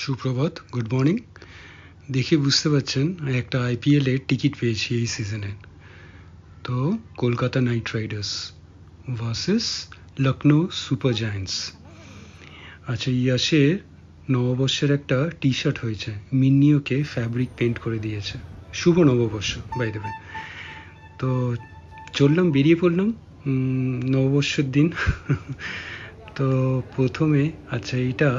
সুপ্রভাত, good morning. দেখে বুঝতে পারছেন একটা আইপিএল এর টিকিট পেয়েছি এই সিজনে। তো Kolkata night Riders versus Lucknow super giants. আচ্ছা, ইয়াসের নববর্ষের একটা টি শার্ট হয়েছে, মিন্নিওকে ফ্যাব্রিক পেন্ট করে দিয়েছে। শুভ নববর্ষ বাই দ্য ওয়ে। তো বেরিয়ে পড়লাম নববর্ষের দিন। তো প্রথমে আচ্ছা, এইটা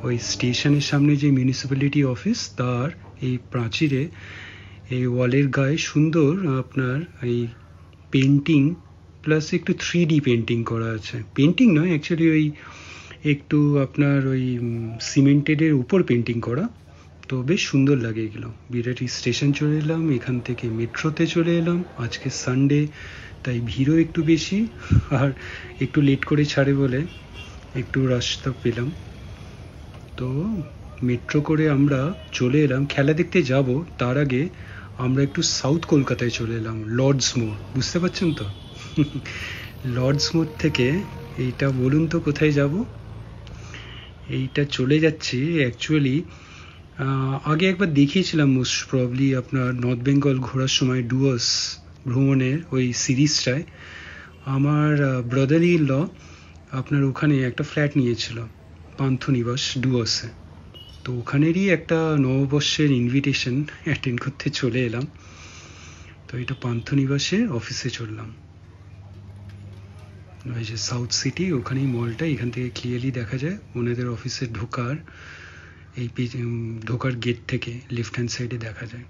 ওই স্টেশনের সামনে যে মিউনিসিপ্যালিটি অফিস, তার এই প্রাচীরে এই ওয়ালের গায়ে সুন্দর আপনার এই পেন্টিং প্লাস একটু 3D পেন্টিং করা আছে। পেন্টিং নয় অ্যাকচুয়ালি, ওই একটু আপনার ওই সিমেন্টেডের উপর পেন্টিং করা। তো বেশ সুন্দর লাগে এগুলো। বিরাটি স্টেশন চলে এলাম, এখান থেকে মেট্রোতে চলে এলাম। আজকে সানডে, তাই ভিড়ও একটু বেশি, আর একটু লেট করে ছাড়ে বলে একটু রাস্তা পেলাম। তো মেট্রো করে আমরা চলে এলাম খেলা দেখতে যাব। তার আগে আমরা একটু সাউথ কলকাতায় চলে এলাম, লর্ডস মোড়। বুঝতে পারছেন তো? লর্ডস মোড় থেকে এইটা বলুন তো কোথায় যাব? এইটা চলে যাচ্ছি অ্যাকচুয়ালি, আগে একবার দেখিয়েছিলাম মোস্ট প্রবলি আপনার নর্থ বেঙ্গল ঘোরার সময়, ডুয়ার্স ভ্রমণের ওই সিরিজটায়। আমার ব্রাদার ইন ল আপনার ওখানে একটা ফ্ল্যাট নিয়েছিল, পান্থনিবাস ডুয়ার্সে। তো ওখানেরই একটা নববর্ষের ইনভিটেশন অ্যাটেন্ড করতে চলে এলাম। তো এটা পান্থনিবাসের অফিসে চললাম। ওই যে সাউথ সিটি, ওখানেই মলটা, এখান থেকে ক্লিয়ারলি দেখা যায় ওনাদের অফিসে ঢোকার গেট থেকে লেফট হ্যান্ড সাইডে দেখা যায়।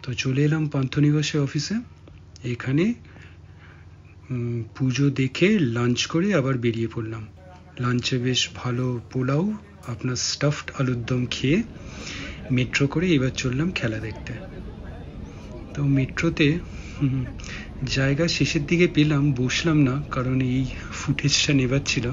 তো চলে এলাম পান্থনিবাসের অফিসে। এখানে পুজো দেখে লাঞ্চ করে আবার বেরিয়ে পড়লাম। লাঞ্চে বেশ ভালো পোলাও, আপনার স্টাফড আলুর দম খেয়ে মেট্রো করে এবার চললাম খেলা দেখতে। তো মেট্রোতে জায়গা শেষের দিকে পেলাম, বসলাম না কারণ এই ফুটেজটা নেবার ছিল।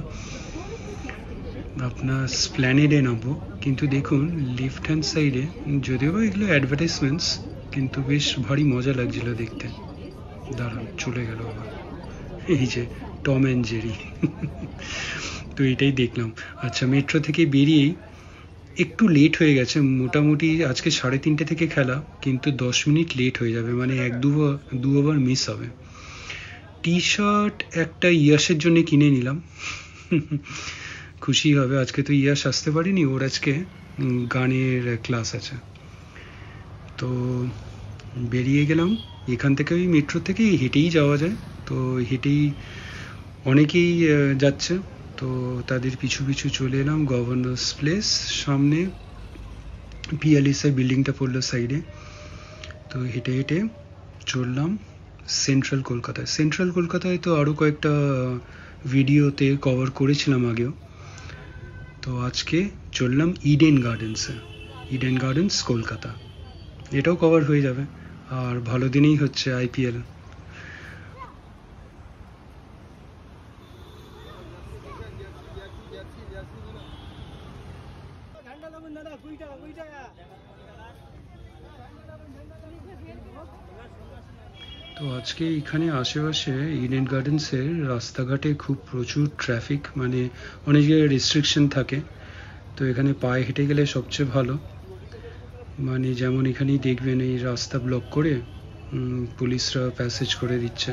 আপনার স্প্ল্যানেডে নামবো, কিন্তু দেখুন লেফট হ্যান্ড সাইডে, যদিও বা এগুলো অ্যাডভার্টাইজমেন্টস, কিন্তু বেশ ভারী মজা লাগছিল দেখতে। দাঁড়ান, চলে গেল আবার এই যে টম অ্যান্ড জেরি। তো এটাই দেখলাম। আচ্ছা, মেট্রো থেকে বেরিয়েই একটু লেট হয়ে গেছে, মোটামুটি আজকে 3:30 থেকে খেলা, কিন্তু 10 মিনিট লেট হয়ে যাবে, মানে দু ওভার মিস হবে। টি শার্ট একটা ইয়াসের জন্য কিনে নিলাম, খুশি হবে। আজকে তো ইয়াস আসতে পারিনি, ওর আজকে গানের ক্লাস আছে। তো বেরিয়ে গেলাম এখান থেকে, ওই মেট্রো থেকে হেঁটেই যাওয়া যায়। তো হেঁটেই অনেকেই যাচ্ছে, তো তাদের পিছু পিছু চলে এলাম গভর্নর্স প্লেস। সামনে পিএলএসআই বিল্ডিংটা পড়লো সাইডে। তো হেঁটে হেঁটে চললাম সেন্ট্রাল কলকাতায়। সেন্ট্রাল কলকাতায় তো আরও কয়েকটা ভিডিওতে কভার করেছিলাম আগেও। তো আজকে চললাম ইডেন গার্ডেন্সে, ইডেন গার্ডেন্স কলকাতা। এটাও কভার হয়ে যাবে, আর ভালো দিনেই হচ্ছে আইপিএল। তো আজকে এখানে আশেপাশে ইডেন গার্ডেন্সের রাস্তাঘাটে খুব প্রচুর ট্রাফিক, মানে অনেক জায়গায় রেস্ট্রিকশন থাকে। তো এখানে পায়ে হেঁটে গেলে সবচেয়ে ভালো, মানে যেমন এখানেই দেখবেন এই রাস্তা ব্লক করে পুলিশরা প্যাসেজ করে দিচ্ছে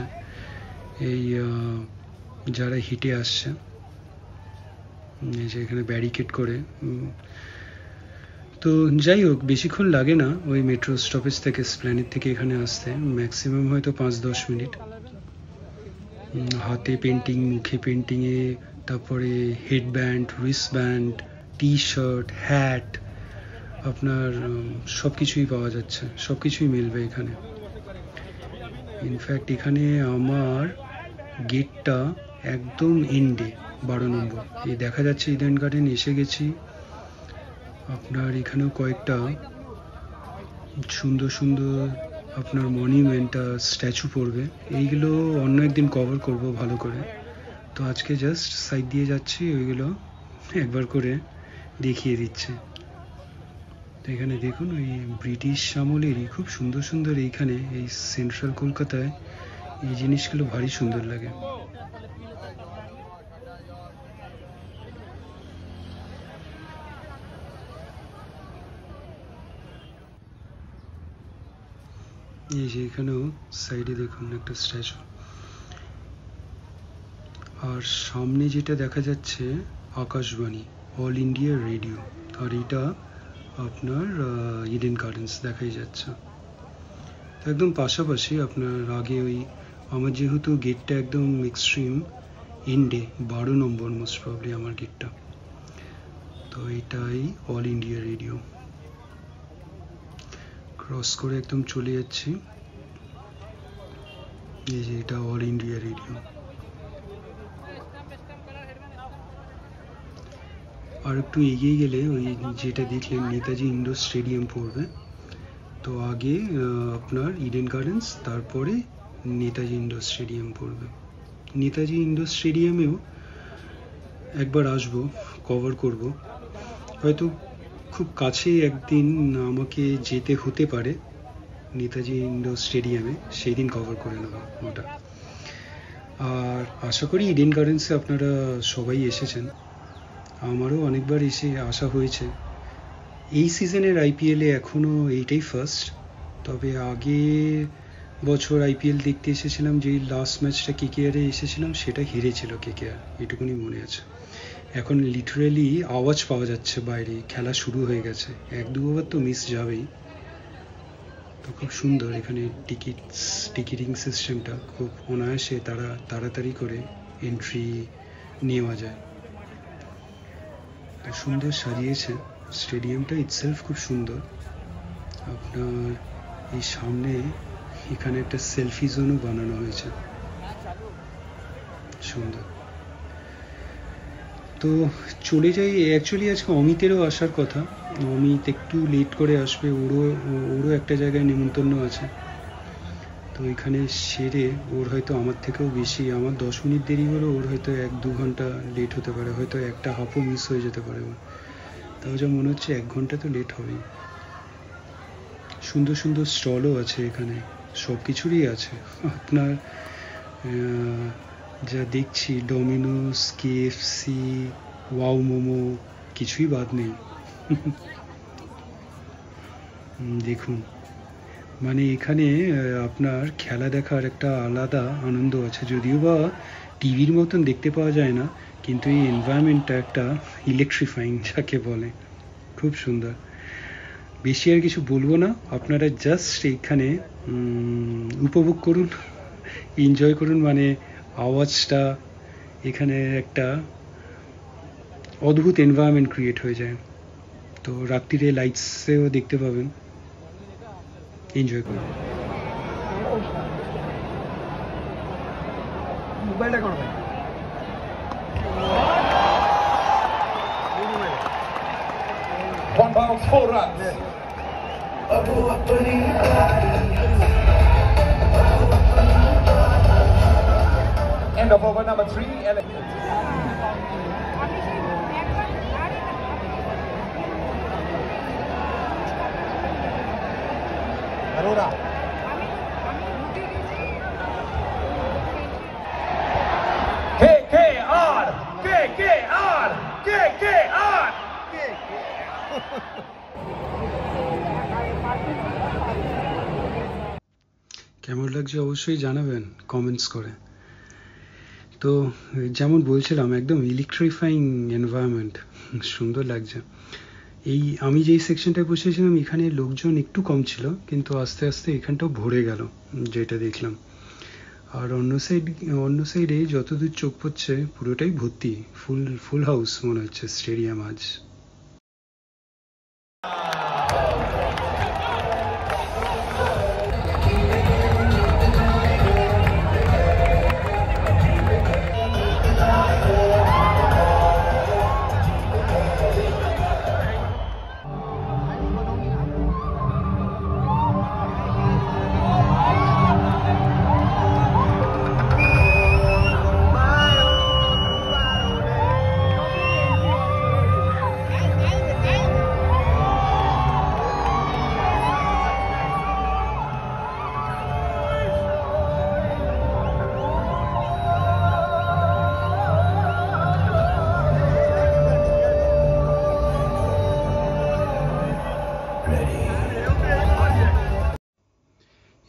এই যারা হেঁটে আসছে, এই যে এখানে ব্যারিকেড করে। তো যাই হোক, বেশিক্ষণ লাগে না ওই মেট্রো স্টপেজ থেকে, স্প্ল্যানেড থেকে এখানে আসতে, ম্যাক্সিমাম হয়তো 5-10 মিনিট। হাতে পেন্টিং, মুখে পেন্টিংয়ে, তারপরে headband, wristband, T shirt, hat, আপনার সব কিছুই পাওয়া যাচ্ছে, সব কিছুই মিলবে এখানে। ইনফ্যাক্ট এখানে আমার গেটটা একদম এন্ডে, 12 নম্বর। এই দেখা যাচ্ছে ইডেন গার্ডেন এসে গেছি। আপনার এখানেও কয়েকটা সুন্দর সুন্দর আপনার মনিউমেন্ট, স্ট্যাচু পড়বে, এইগুলো অন্য একদিন কভার করব ভালো করে। তো আজকে জাস্ট সাইড দিয়ে যাচ্ছি, ওইগুলো একবার করে দেখিয়ে দিচ্ছে। তো এখানে দেখুন ওই ব্রিটিশ আমলেরই খুব সুন্দর সুন্দর, এইখানে এই সেন্ট্রাল কলকাতায় এই জিনিসগুলো ভারী সুন্দর লাগে। এই যে এখানেও সাইডে দেখুন একটা স্ট্যাচু, আর সামনে যেটা দেখা যাচ্ছে আকাশবাণী, অল ইন্ডিয়া রেডিও, আর এটা আপনার ইডেন গার্ডেন্স দেখাই যাচ্ছে একদম পাশাপাশি। আপনার আগে ওই আমার যেহেতু গেটটা একদম এক্সট্রিম এন্ডে, 12 নম্বর মোস্ট প্রবলি আমার গেটটা, তো এটাই অল ইন্ডিয়া রেডিও। ক্রস করে একদম চলে যাচ্ছি, এই যে এটা অল ইন্ডিয়া রেডিও। আর একটু এগিয়ে গেলে ওই যেটা দেখলেন নেতাজি ইন্ডোর স্টেডিয়াম পড়বে, তো আগে আপনার ইডেন গার্ডেন্স, তারপরে নেতাজি ইন্ডোর স্টেডিয়াম পড়বে। নেতাজি ইন্ডোর স্টেডিয়ামেও একবার আসবো, কভার করব, হয়তো খুব কাছেই একদিন আমাকে যেতে হতে পারে নেতাজি ইন্ডোর স্টেডিয়ামে, সেই দিন কভার করে নেব ওটা। আর আশা করি ইডেন গার্ডেন্সে আপনারা সবাই এসেছেন, আমারও অনেকবার আসা হয়েছে। এই সিজনের আইপিএলে এখনও এইটাই ফার্স্ট, তবে আগে বছর আইপিএল দেখতে এসেছিলাম, যেই লাস্ট ম্যাচটা কেকেআরে এসেছিলাম সেটা হেরেছিল কেকেআর, এটুকুনি মনে আছে। এখন লিটারেলি আওয়াজ পাওয়া যাচ্ছে বাইরে, খেলা শুরু হয়ে গেছে, 1-2 ওভার তো মিস যাবেই। তো খুব সুন্দর এখানে টিকিটিং সিস্টেমটা, খুব অনায়াসে তাড়াতাড়ি করে এন্ট্রি নেওয়া যায়, সুন্দর সাজিয়েছে স্টেডিয়ামটা, ইটসেলফ খুব সুন্দর। আপনার এই সামনে এখানে একটা সেলফি জোনও বানানো হয়েছে, সুন্দর। তো চলে যাই, অ্যাকচুয়ালি আজকে অমিতেরও আসার কথা, অমিত একটু লেট করে আসবে, ওরও একটা জায়গায় নেমন্তন্ন আছে, তো এখানে সেরে ওর হয়তো আমার থেকেও বেশি, আমার 10 মিনিট দেরি হলো, ওর হয়তো 1-2 ঘন্টা লেট হতে পারে, হয়তো একটা হাফও মিস হয়ে যেতে পারে ওর, তাও যা মনে হচ্ছে 1 ঘন্টা তো লেট হবেই। সুন্দর সুন্দর স্টলও আছে এখানে, সব কিছুরই আছে আপনার, যা দেখছি ডোমিনোস, কেএফসি, ওয়াও মোমো, কিছুই বাদ নেই দেখুন, মানে এখানে আপনার খেলা দেখার একটা আলাদা আনন্দ আছে, যদিও বা টিভির মতন দেখতে পাওয়া যায় না, কিন্তু এই এনভায়রনমেন্টটা একটা ইলেকট্রিফাইং যাকে বলে, খুব সুন্দর। বেশি আর কিছু বলবো না, আপনারা জাস্ট এইখানে উপভোগ করুন, এনজয় করুন, মানে আওয়াজটা এখানে একটা অদ্ভুত এনভায়রনমেন্ট ক্রিয়েট হয়ে যায়। তো রাত্রিরে লাইটসেও দেখতে পাবেন, এনজয় করুন। মোবাইলটা কোন ভাই? 1 ball, 4 runs. End of over number 3. Arora. KKR. কেমন লাগছে অবশ্যই জানাবেন কমেন্টস করে। তো যেমন বলছিলাম, একদম ইলেকট্রিফাইং এনভায়রনমেন্ট, সুন্দর লাগছে। এই আমি যেই সেকশনটায় বসেছিলাম এখানে লোকজন একটু কম ছিল, কিন্তু আস্তে আস্তে এখানটাও ভরে গেল যেটা দেখলাম। আর অন্য সাইডে যতদূর চোখ পড়ছে পুরোটাই ভর্তি, ফুল হাউস মনে হচ্ছে স্টেডিয়াম আজ।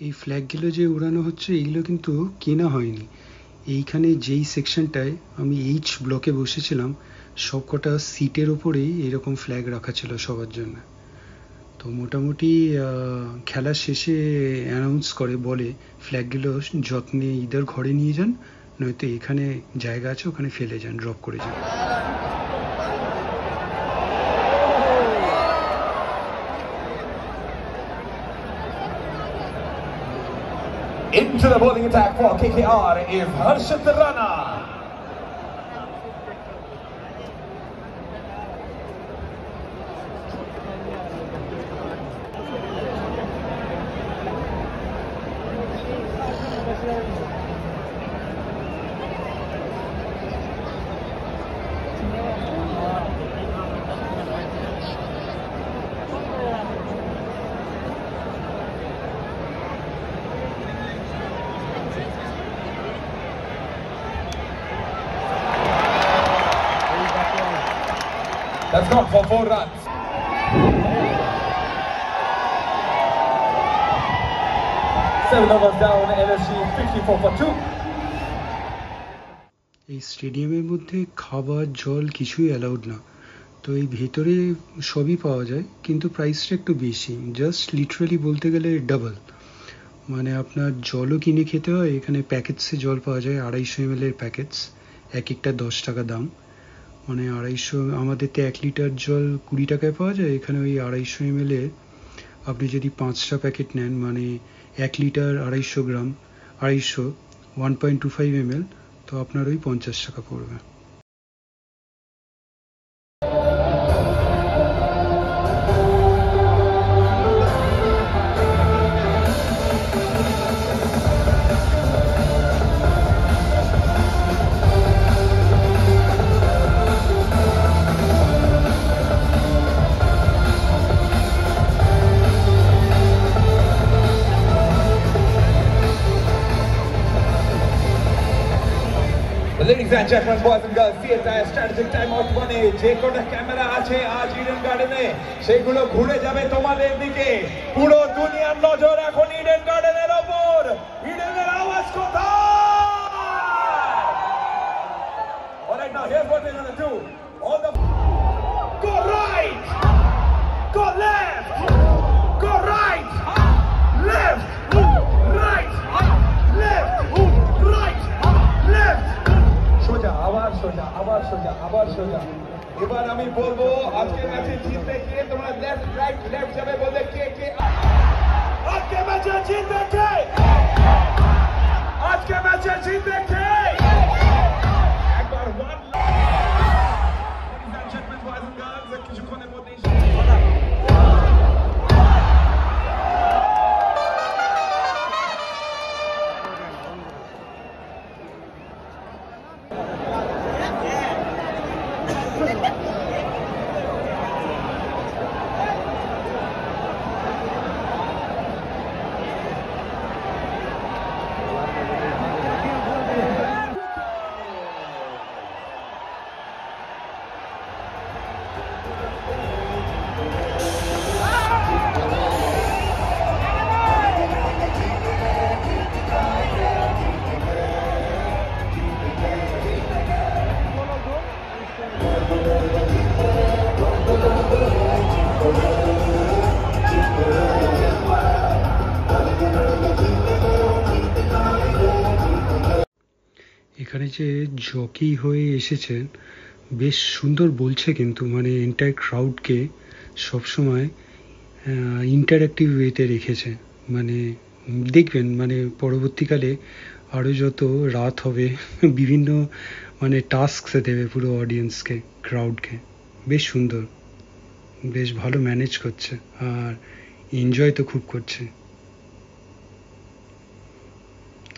এই ফ্ল্যাগগুলো যে উড়ানো হচ্ছে এইগুলো কিন্তু কেনা হয়নি। এইখানে যেই সেকশনটায় আমি এইচ ব্লকে বসেছিলাম সবকটা সিটের ওপরেই এরকম ফ্ল্যাগ রাখা ছিল সবার জন্য। তো মোটামুটি খেলার শেষে অ্যানাউন্স করে বলে ফ্ল্যাগগুলো যত্নে ইদার ঘরে নিয়ে যান, নয়তো এখানে জায়গা আছে ওখানে ফেলে যান, ড্রপ করে যান। Into the bowling attack for KKR is Harshit Rana. That's gone for 4 runs. Seven overs down, LSG 54 for 2. এই স্টেডিয়ামের মধ্যে খাবার জল কিছুই অ্যালাউড না, তো এই ভেতরে সবই পাওয়া যায়, কিন্তু প্রাইসটা একটু বেশি, জাস্ট লিটারালি বলতে গেলে ডাবল। মানে আপনার জলও কিনে খেতে হয়, এখানে প্যাকেটসে জল পাওয়া যায় 250 ml এর প্যাকেটস, এক একটা 10 টাকা দাম। মানে 250, আমাদের তো 1 লিটার জল 20 টাকায় পাওয়া যায়, এখানে ওই 250 ml আপনি যদি 5টা প্যাকেট নেন মানে 1 লিটার 250 গ্রাম 250 1.25 ml, তো আপনার ওই 50 টাকা পড়বে। Ladies and gentlemen, boys and girls, CSI strategic time out মানে যে কোটা ক্যামেরা আছে আজ ইডেন গার্ডেনে সেগুলো ঘুরে যাবে তোমাদের দিকে। পুরো দুনিয়ার নজর এখন ইডেন গার্ডেনের ওপর। ইডেনের আওয়াজ কোথায়? Alright, now here's what we're gonna do. On the go right, go left, go right, left, right, left, right, left. সোজা আবার সোজা আবার সোজা আবার সোজা। এবার আমি বলবো আজকে ম্যাচে জিততে গিয়ে তোমরা লেফট রাইট লেফট যাবে বলে কে কে আজকে ম্যাচে জিতবে কে? আজকে ম্যাচে জিতবে কে? একবার one Ladies and gentlemen, boys and girls, কিছুক্ষণের মধ্যেই এখানে যে জকি হয়ে এসেছেন বেশ সুন্দর বলছে, কিন্তু মানে এন্টায়ার ক্রাউডকে সবসময় ইন্টারঅ্যাক্টিভ ওয়েতে রেখেছে। মানে দেখবেন মানে পরবর্তীকালে আরও যত রাত হবে বিভিন্ন মানে টাস্কস দেবে পুরো অডিয়েন্সকে, ক্রাউডকে। বেশ সুন্দর, বেশ ভালো ম্যানেজ করছে আর এনজয় তো খুব করছে।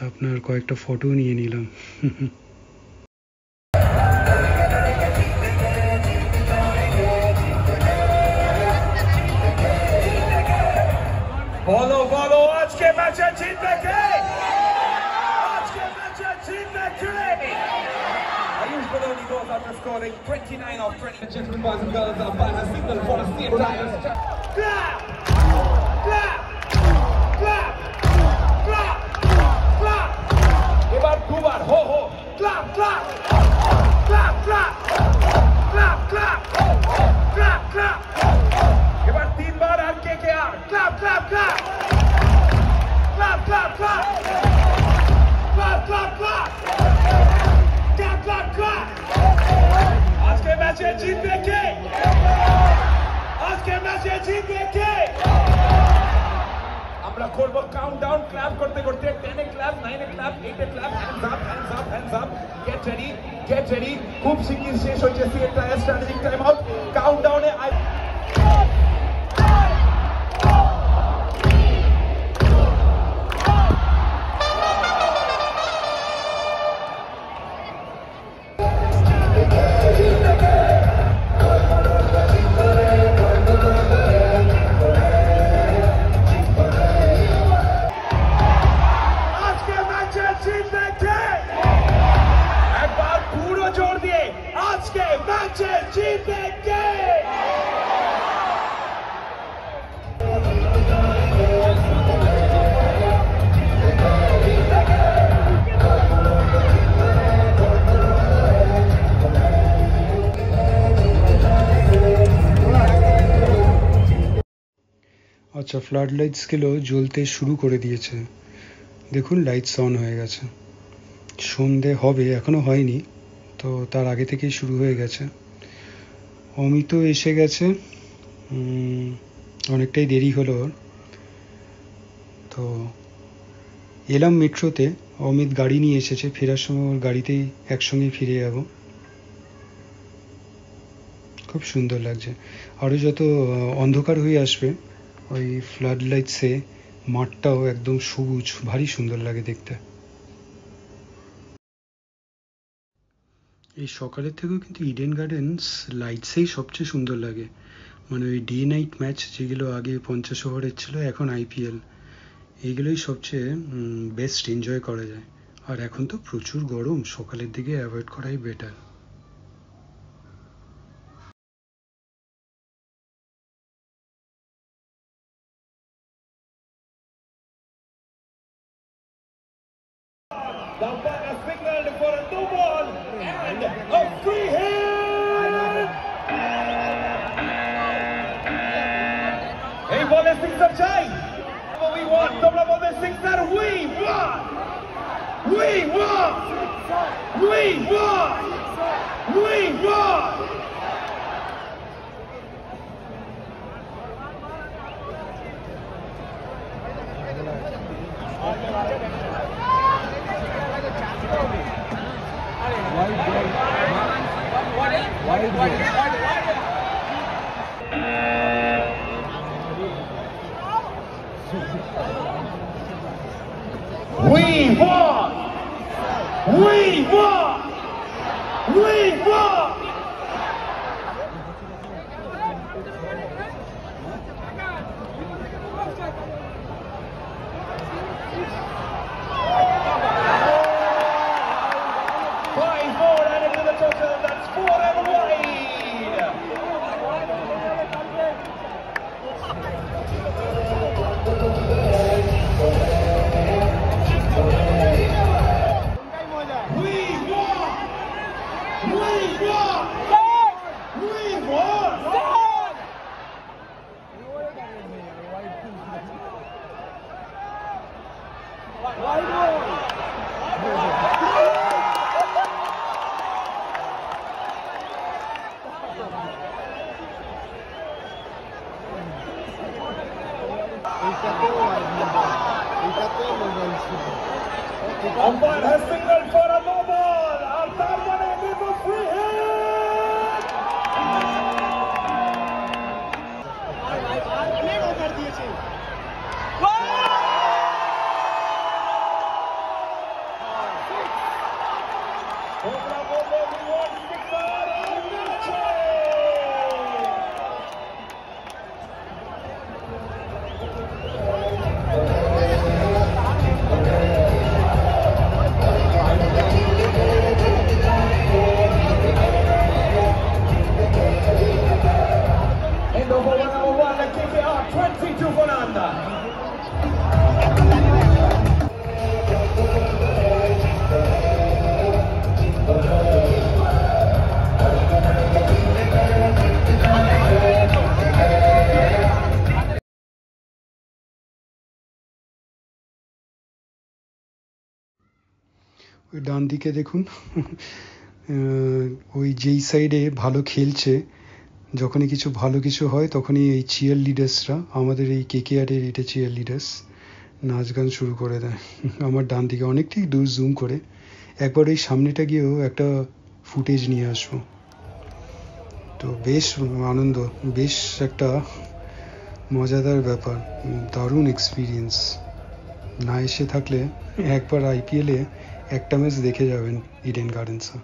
আপনার কয়েকটা ফটো নিয়ে নিলাম। বলো বলো আজকে ম্যাচে জিতবে কে? আজকে ম্যাচে জিতবে কে? Ayush Baloni goes after scoring 29 of 20. Gentlemen, boys and girls, by a signal for a steer tires. Clap! Clap! Clap! দুবার হো হো clap clap clap clap clap clap clap clap এবার তিনবার আর কে কে আর clap clap clap clap clap clap clap clap clap clap clap clap আজকে ম্যাচে জিতবে কে আজকে ম্যাচে জিতবে কে আমরা করব কাউন্টডাউন ক্ল্যাপ করতে করতে 10 এ ক্ল্যাপ 9 এ ক্ল্যাপ 8 এ clap hands up hands up hands up get ready খুব শিগগির শেষ হচ্ছে একটা স্ট্র্যাটেজিক টাইম আউট কাউন্টডাউনে একবার পুরো জোর দিয়ে আজকে ম্যাচে জিতবে কে আচ্ছা, ফ্লাড লাইটসগুলো জ্বলতে শুরু করে দিয়েছে। দেখুন, লাইটস অন হয়ে গেছে। সন্ধে হবে, এখনও হয়নি, তো তার আগে থেকেই শুরু হয়ে গেছে। অমিতও এসে গেছে, অনেকটাই দেরি হলো ওর। তো এলাম মেট্রোতে, অমিত গাড়ি নিয়ে এসেছে, ফেরার সময় ওর গাড়িতেই একসঙ্গেই ফিরে যাব। খুব সুন্দর লাগছে। আরও যত অন্ধকার হয়ে আসবে ওই ফ্লাড লাইটসে মাঠটাও একদম সবুজ, ভারী সুন্দর লাগে দেখতে। এই সকালের থেকেও কিন্তু ইডেন গার্ডেন্স লাইটসেই সবচেয়ে সুন্দর লাগে। মানে ওই ডে নাইট ম্যাচ যেগুলো আগে 50 ওভারের ছিল, এখন IPL, এইগুলোই সবচেয়ে বেস্ট এনজয় করা যায়। আর এখন তো প্রচুর গরম, সকালের দিকে অ্যাভয়েড করাই better. The umpire has signaled for a no ball and a free hit. Hey, ball is sixer chai. We won. Tomra ball is sixer. We won. We won. We won. We won. We won! We won! We won! Five more added to the total. That's 4 and wide. We won! We won! We won! Umpire has signaled for a no ball. Our target is a free hit. Tomra bole we want sixer and niche. ওই ডান দিকে দেখুন, ওই যেই সাইডে ভালো খেলছে, যখনই কিছু ভালো কিছু হয় তখনই এই চিয়ার লিডার্সরা, আমাদের এই কেকেআরের এটা চিয়ার লিডার্স, নাচ গান শুরু করে দেয়। আমার ডান দিকে অনেকটাই দূর জুম করে, একবার ওই সামনেটা গিয়েও একটা ফুটেজ নিয়ে আসবো। তো বেশ আনন্দ, বেশ একটা মজাদার ব্যাপার, দারুণ এক্সপিরিয়েন্স। না এসে থাকলে একবার আইপিএলে একটা ম্যাচ দেখে যাবেন ইডেন গার্ডেন্সে।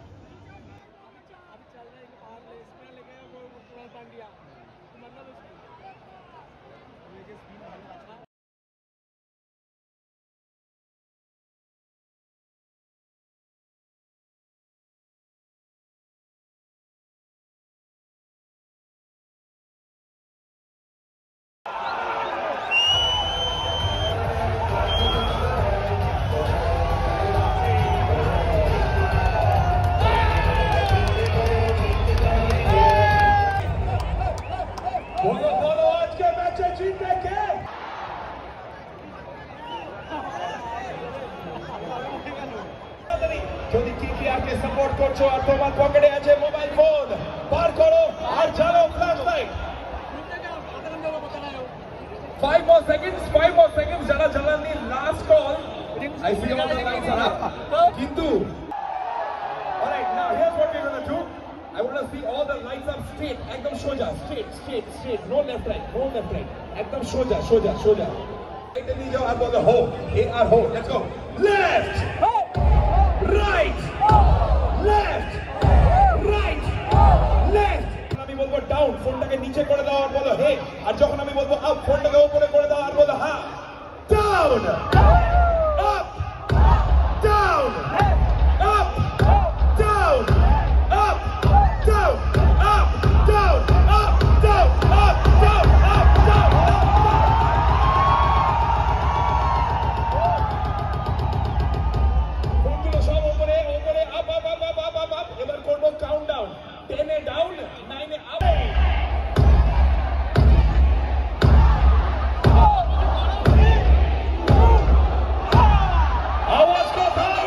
बोलो आज के मैच जीतने के যদি কেকেআরকে সাপোর্ট করছো আর তোমার পকেটে আছে মোবাইল ফোন, বার করো আর চালাও ফ্ল্যাশ লাইট। 5 more seconds যারা জ্বালাননি, last call. I see all the lights are up. কিন্তু alright, now here's what we're gonna do. I want to see all the lights up straight, ekdam soja, straight, no left right, ekdam soja. Right and knee down, the ho, AR ho, let's go. Left, right, left, আমি বলবো down, ফোনটাকে নিচে করে দাও আর বলো হে, আর যখন আমি বলবো আপ, ফোনটাকে উপরে করে দাও আর বলো হ্যাঁ। Down, up, down, up, down, up, down, up, down, up, down, up, down, up, down. ফোনগুলো সব উপরে, আপ, এবার করবো কাউন্ট ডাউন। 10 এ ডাউন, 9 এ আপ। আওয়াজ কোথায়?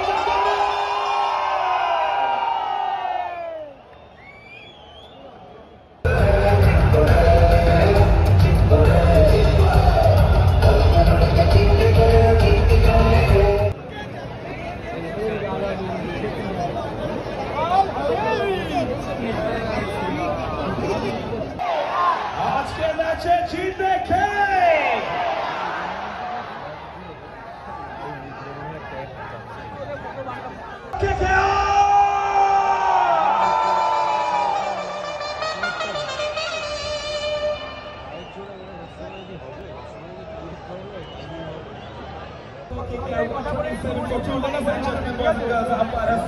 আজকে ম্যাচে জিতবে কে?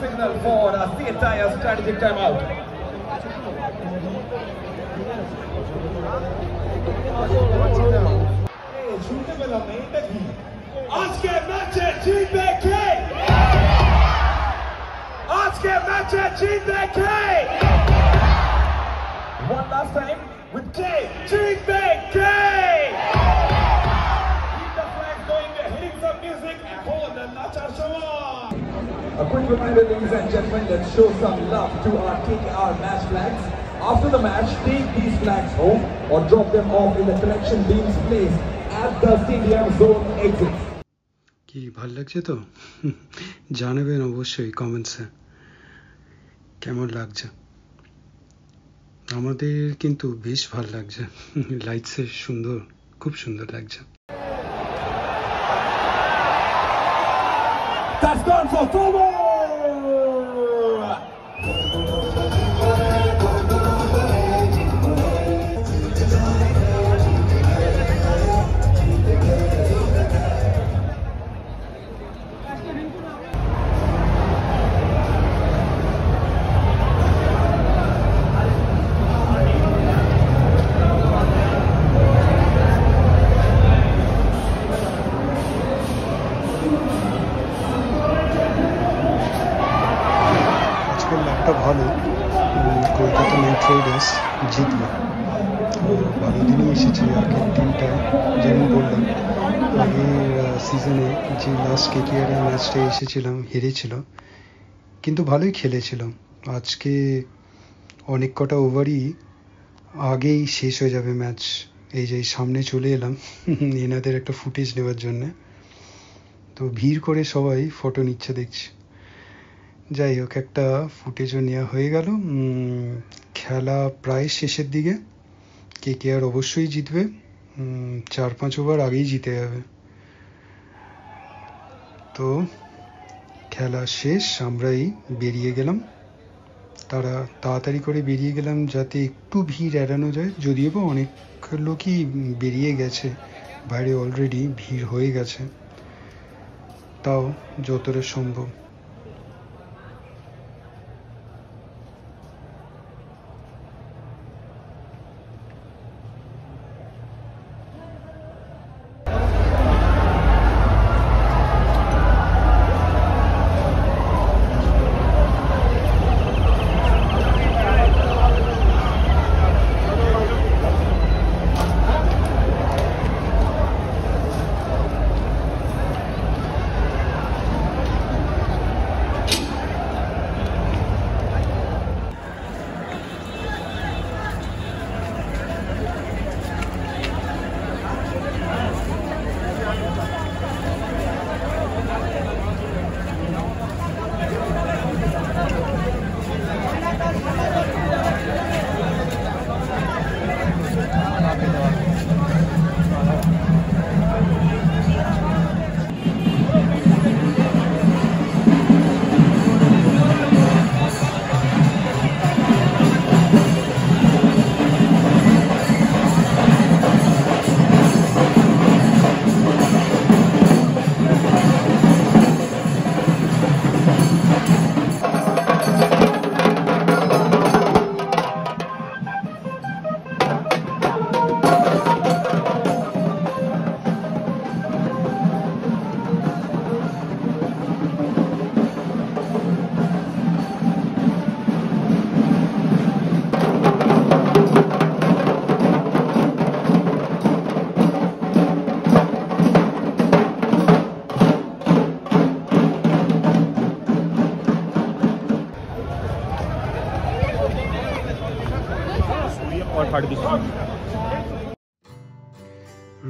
Signal for a entire strategic timeout. শুনতে পেলাম না, এটা কি? আজকে ম্যাচে জিতবে কে? আজকে ম্যাচে জিতবে কে? One last time with K. জিতবে কে? Keep the flags going, we're hitting some music. এখন নাচার সময়। A quick reminder, ladies and gentlemen, let's show some love to our KKR match flags. After the match, take these flags home or drop them off in the collection bins placed at the stadium zone exit. কি ভাল লাগছে তো? জানাবেন অবশ্যই কমেন্টসে কেমন লাগছে। আমাদের কিন্তু বেশ ভাল লাগছে, লাইটসে সুন্দর, খুব সুন্দর লাগছে। That's gone for forward! একটা ভালো, কলকাতা নাইট রাইডার্স জিতলো। ভালো দিনই এসেছে আগের টিমটায়, যেমন বললাম আগের সিজনে যে লাস্ট কেকেআরের ম্যাচটা এসেছিলাম হেরেছিল, কিন্তু ভালোই খেলেছিলাম। আজকে অনেক কটা ওভারই আগেই শেষ হয়ে যাবে ম্যাচ। এই যে সামনে চলে এলাম এনাদের একটা ফুটেজ নেওয়ার জন্যে। তো ভিড় করে সবাই ফটো নিচ্ছে দেখছি। যাই হোক, একটা ফুটেজও নেওয়া হয়ে গেল। খেলা প্রায় শেষের দিকে। কেকেআর অবশ্যই জিতবে, 4-5 ওভার আগেই জিতে যাবে। তো খেলা শেষ, আমরাই বেরিয়ে গেলাম। তাড়াতাড়ি করে বেরিয়ে গেলাম যাতে একটু ভিড় এড়ানো যায়। যদিও বা অনেক লোকই বেরিয়ে গেছে, বাইরে অলরেডি ভিড় হয়ে গেছে, তাও যতটা সম্ভব।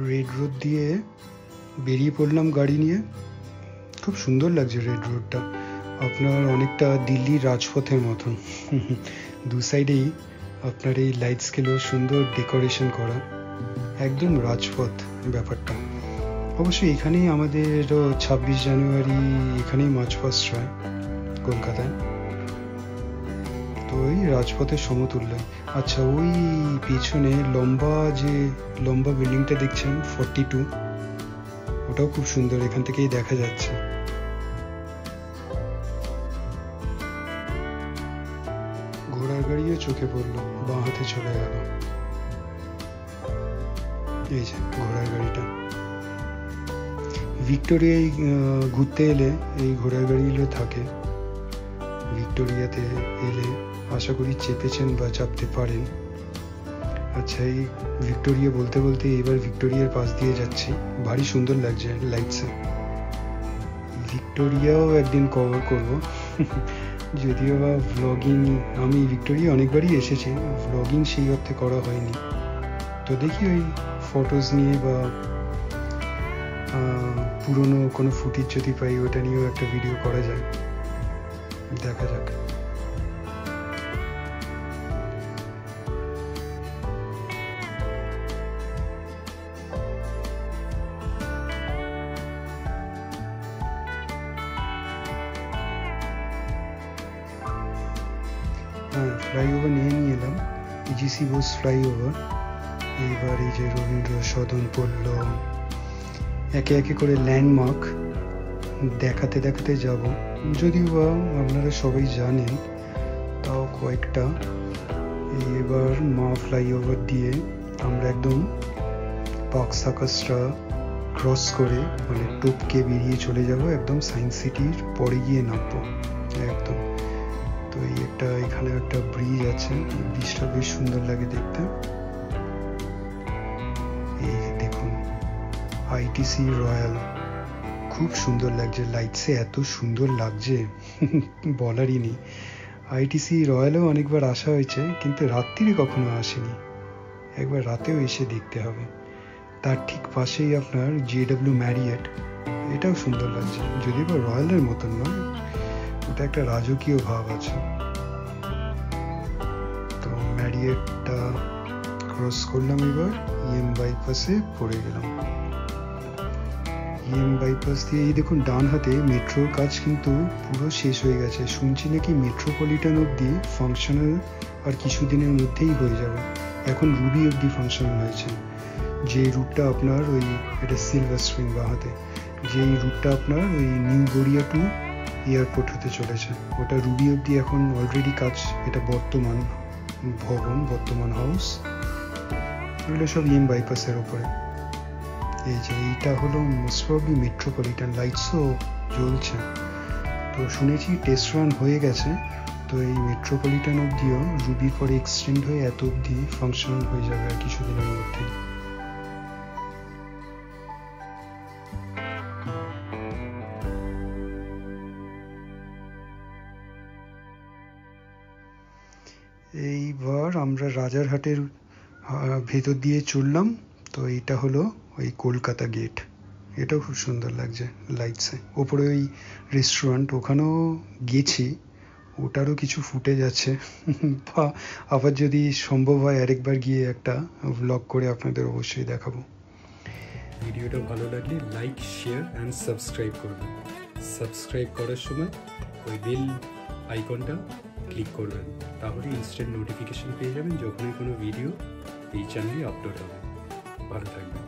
রেড রোড দিয়ে বেরিয়ে পড়লাম গাড়ি নিয়ে। খুব সুন্দর লাগছে রেড রোডটা, আপনার অনেকটা দিল্লির রাজপথের মতন। দু সাইডেই আপনার এই লাইট স্কেলেও সুন্দর ডেকোরেশন করা, একদম রাজপথ ব্যাপারটা। অবশ্যই এখানেই আমাদের 26 জানুয়ারি এখানেই মার্চ পাস্ট হয় কলকাতায়। তো ওই রাজপথের সমতুল্য। আচ্ছা, ওই পেছনে লম্বা বিল্ডিংটা দেখছেন 42, ওটাও খুব সুন্দর, এখান থেকেই দেখা যাচ্ছে। ঘোড়ার গাড়িও চোখে পড়লো, বাঁ হাতে চলে গেল। এই যে ঘোড়ার গাড়িটা। ভিক্টোরিয়ায় ঘুরতে এলে এই ঘোড়ার গাড়িগুলো থাকে। ভিক্টোরিয়াতে এলে আশা করি চেপেছেন বা চাপতে পারেন। আচ্ছা, এই ভিক্টোরিয়া বলতে বলতে এবার ভিক্টোরিয়ার পাশ দিয়ে যাচ্ছি। ভারী সুন্দর লাগছে লাইটসে। ভিক্টোরিয়াও একদিন কভার করব। যদিও বা ভ্লগিং, আমি ভিক্টোরিয়া অনেকবারই এসেছি, ভ্লগিং সেই অর্থে করা হয়নি। তো দেখি ওই ফটোজ নিয়ে বা পুরনো কোনো ফুটেজ যদি পাই, ওটা নিয়েও একটা ভিডিও করা যায়, দেখা যাক। হ্যাঁ, ফ্লাইওভার নিয়ে এলাম, ইজিসি বোস ফ্লাইওভার। এইবার এই যে রবীন্দ্র সদন পড়ল, একে একে করে ল্যান্ডমার্ক দেখাতে দেখাতে যাব। যদিও বা আপনারা সবাই জানেন, তাও কয়েকটা। এবার মা ফ্লাইওভার দিয়ে আমরা একদম পার্ক সার্কাসটা ক্রস করে, মানে টপকে বেরিয়ে চলে যাব একদম সায়েন্স সিটির পরে গিয়ে নামবো একদম। তো এই এখানে একটা ব্রিজ আছে, ব্রিজটা বেশ সুন্দর লাগে দেখতে। এই দেখুন, আইটিসি রয়্যাল, খুব সুন্দর লাগছে, লাইটসে এত সুন্দর লাগছে বলারই নেই। আইটিসি রয়্যালেও অনেকবার আসা হয়েছে, কিন্তু রাত্রিরে কখনো আসেনি, একবার রাতেও এসে দেখতে হবে। তার ঠিক পাশেই আপনার JW ম্যারিয়েট, এটাও সুন্দর লাগছে, যদিও বা রয়্যালের মতন নয়, ওটা একটা রাজকীয় ভাব আছে। তো ম্যারিয়েটটা ক্রস করলাম, এবার EM বাইপাসে পড়ে গেলাম। EM বাইপাস দিয়ে এই দেখুন ডান হাতে মেট্রোর কাজ কিন্তু পুরো শেষ হয়ে গেছে। শুনছি নাকি মেট্রোপলিটন অবধি ফাংশনাল আর কিছুদিনের মধ্যেই হয়ে যাবে। এখন রুবি অবধি ফাংশনাল হয়েছে। যে রুটটা আপনার ওই, এটা সিলভার স্প্রিং বা হাতে, যেই রুটটা আপনার ওই নিউ গড়িয়া টু এয়ারপোর্ট হতে চলেছে, ওটা রুবি অবধি এখন অলরেডি কাজ। এটা বর্তমান ভবন, বর্তমান হাউস, এগুলো সব EM বাইপাসের ওপরে। এই যে এইটা হলো মোস্ট প্রবলি মেট্রোপলিটন, লাইটসও জ্বলছে। তো শুনেছি টেস্ট রান হয়ে গেছে, তো এই মেট্রোপলিটন অবধিও রুবির পরে এক্সটেন্ড হয়ে এত অবধি ফাংশনাল হয়ে যাবে আর কিছুদিনের মধ্যেই। এইবার আমরা রাজারহাটের ভেতর দিয়ে চললাম। তো এইটা হলো ওই কলকাতা গেট, এটাও খুব সুন্দর লাগছে লাইটসে। ওপরে ওই রেস্টুরেন্ট, ওখানেও গেছি, ওটারও কিছু ফুটেজ আছে বা আবার যদি সম্ভব হয় আরেকবার গিয়ে একটা ব্লগ করে আপনাদের অবশ্যই দেখাবো। ভিডিওটা ভালো লাগলে লাইক, শেয়ার অ্যান্ড সাবস্ক্রাইব করবেন। সাবস্ক্রাইব করার সময় ওই বেল আইকনটা ক্লিক করবেন, তাহলে ইনস্ট্যান্ট নোটিফিকেশন পেয়ে যাবেন যখনই কোনো ভিডিও এই চ্যানেলে আপলোড হবে। ভালো থাকবেন।